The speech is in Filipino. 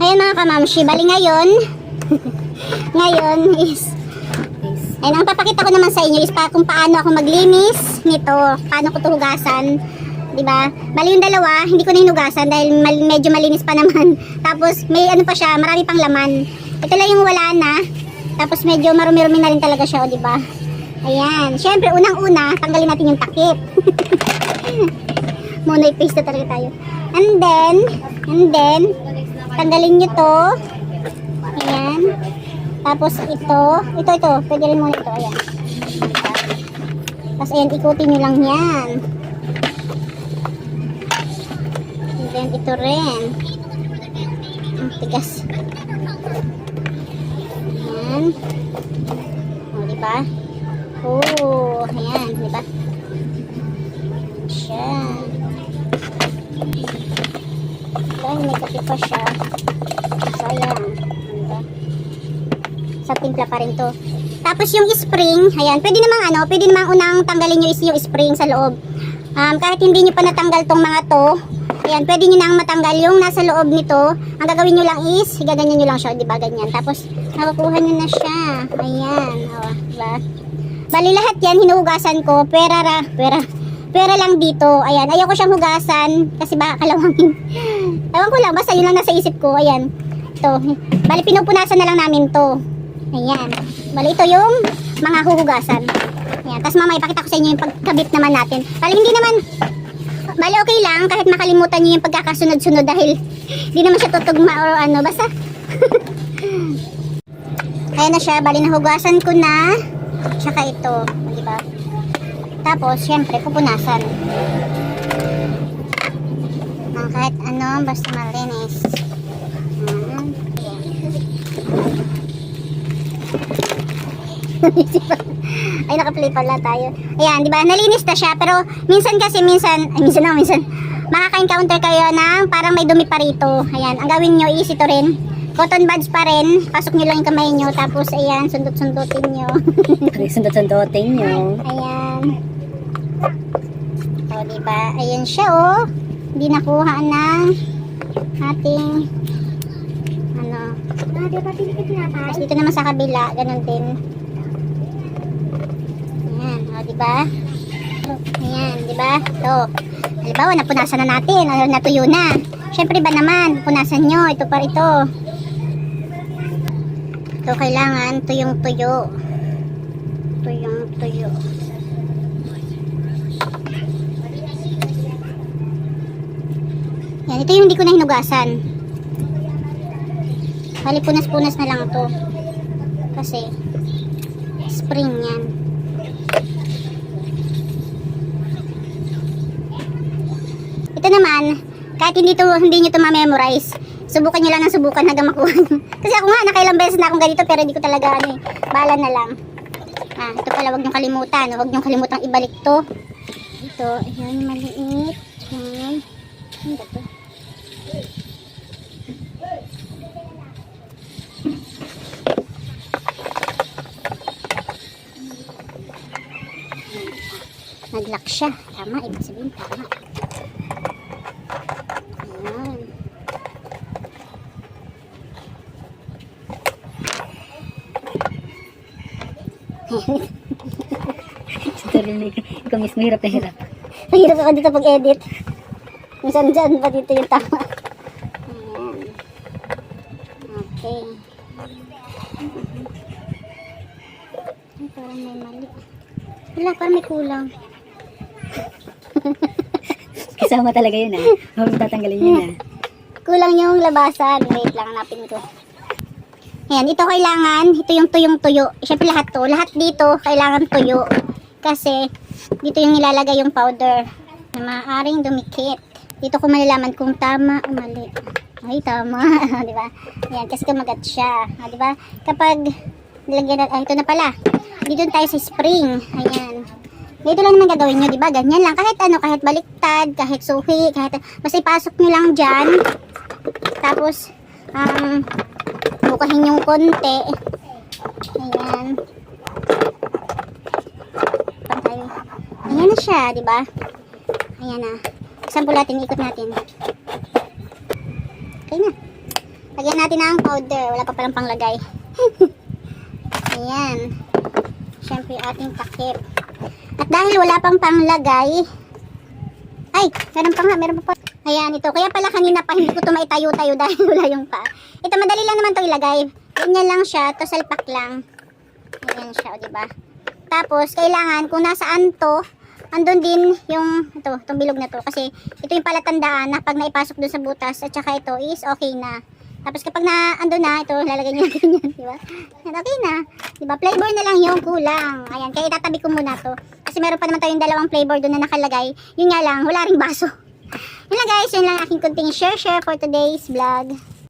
Ayan mga kamamshi, bali ngayon ngayon is ayun, ang papakita ko naman sa inyo is kung paano ako maglinis nito, paano ko ito hugasan, diba? Bali yung dalawa, hindi ko na hinugasan dahil medyo malinis pa naman. Tapos may ano pa siya, marami pang laman. Ito lang yung wala na. Tapos medyo marumi-rumi na rin talaga siya, o diba? Ayan, syempre unang-una, tanggalin natin yung takip. Muna i-paste na talaga tayo. And then, tanggalin nyo to. Ayan. Tapos ito, pwede rin muna ito, ayan. Tapos ayan, ikutin nyo lang yan. And then ito rin. Ang tigas. Ayan. O, diba? Oh, ayan, diba? Siya. Dahil may kape pa siya. Sayang. Diba? Sa timpla pa rin to. Tapos yung spring, ayan, pwede namang unang tanggalin nyo is yung spring sa loob. Kahit hindi nyo pa natanggal tong mga to, ayan, pwede nyo nang matanggal yung nasa loob nito. Ang gagawin nyo lang is, higaganyan nyo lang siya, diba, ganyan. Tapos, nakukuha nyo na siya. Ayan, o, diba? Bali lahat yan, hinuhugasan ko, pera lang dito. Ayan, ayoko siyang hugasan, kasi baka kalawangin. Ewan ko lang, basta yun lang nasa isip ko, ayan. Ito, bali pinupunasan na lang namin to. Ayan. Bali, ito yung mga huhugasan. Ayan. Tapos mamaya ipakita ko sa inyo yung pagkabit naman natin. Bali, hindi naman, bali okay lang kahit makalimutan nyo yung pagkakasunod-sunod dahil hindi naman siya tutugma or ano. Basta. Ayan na siya. Bali, nahugasan ko na. Tsaka ito. Diba? Tapos, syempre, pupunasan. Kahit ano, basta malinis. Ay, naka-play pala tayo. Ayan, di ba? Nalinis na siya, pero minsan makaka-encounter kayo ng parang may dumi pa rito. Ayan, ang gawin nyo is ito rin. Cotton buds pa rin. Pasok nyo lang yung kamay nyo. Tapos, ayan, sundot-sundutin nyo. Sundot-sundutin nyo. Ayan. O, di ba? Ayan siya, oh. Hindi nakuha ng ating ano. Tapos dito naman sa kabila, ganun din. Ayan, o, diba? Ayan, diba? Ito. Halimbawa, napunasan na natin. Natuyo na. Siyempre ba naman, punasan nyo. Ito pa ito. Ito kailangan tuyong-tuyo. Tuyong-tuyo. Yan, ito yung hindi ko na hinugasan. Bali, punas-punas na lang ito. Kasi, spring yan. Ito naman, kahit hindi nyo ito ma-memorize, subukan nyo lang ng subukan hanggang makuha nyo. Kasi ako nga, nakailang beses na akong ganito, pero hindi ko talaga, bahala na lang. Ito pala, huwag nyo kalimutan. Huwag nyo kalimutang ibalik to. Ito, ayan, maliit. Ayan. Ano ba ito? Nag-lock siya. Tama, ibig sabihin tama. Ayan. Ikaw mismo hirap na hirap. Mahirap ako dito pag-edit. Minsan dyan ba dito yung tama? Ayan. Okay. Ay, parang may mali. Wala, parang may kulang. Kasama talaga yun Huwag tatanggalin yun Kulang yung labasan. Wait lang, hanapin ko. Ayan, ito kailangan, ito yung tuyong-tuyo. Siyempre lahat to, lahat dito kailangan tuyo. Kasi dito yung nilalagay yung powder na maaaring dumikit. Dito ko malalaman kung tama o mali. Ay, tama. Diba? Ayan, kasi kumagat siya. Diba? Kapag nilagyan na, ito na pala. Dito tayo sa spring. Ayan. Dito lang naman gagawin nyo, diba? Ganyan lang. Kahit ano, kahit baliktad, kahit suhi, kahit basta ipasok nyo lang dyan. Tapos, bukahin yung konti. Ayan. Pantay. Ayan na siya, diba? Ayan na. Sample natin, ikot natin. Okay na. Lagyan natin ng powder. Wala pa palang panglagay. Ayan. Siyempre ating takip. At dahil wala pang panglagay, ay, meron pa. Ayan, ito. Kaya pala kanina pa hindi ko ito maitayo-tayo dahil wala yung pa. Ito, madali lang naman ito ilagay. Ganyan lang siya. Ito, salpak lang. Ayan siya, o diba? Tapos, kailangan, kung nasaan to, andun din yung, itong bilog na to. Kasi, ito yung palatandaan na pag naipasok dun sa butas, at saka ito is okay na. Tapos, kapag andun na, ito, lalagay nyo ganyan, diba? Ayan, okay na. Diba? Flavor na lang yung kulang. Ayan, kaya itatabi ko muna to. Kasi meron pa naman tayong dalawang flavor doon na nakalagay. Yun nga lang, wala ring baso. Yun lang guys, yun lang aking kunting share for today's vlog.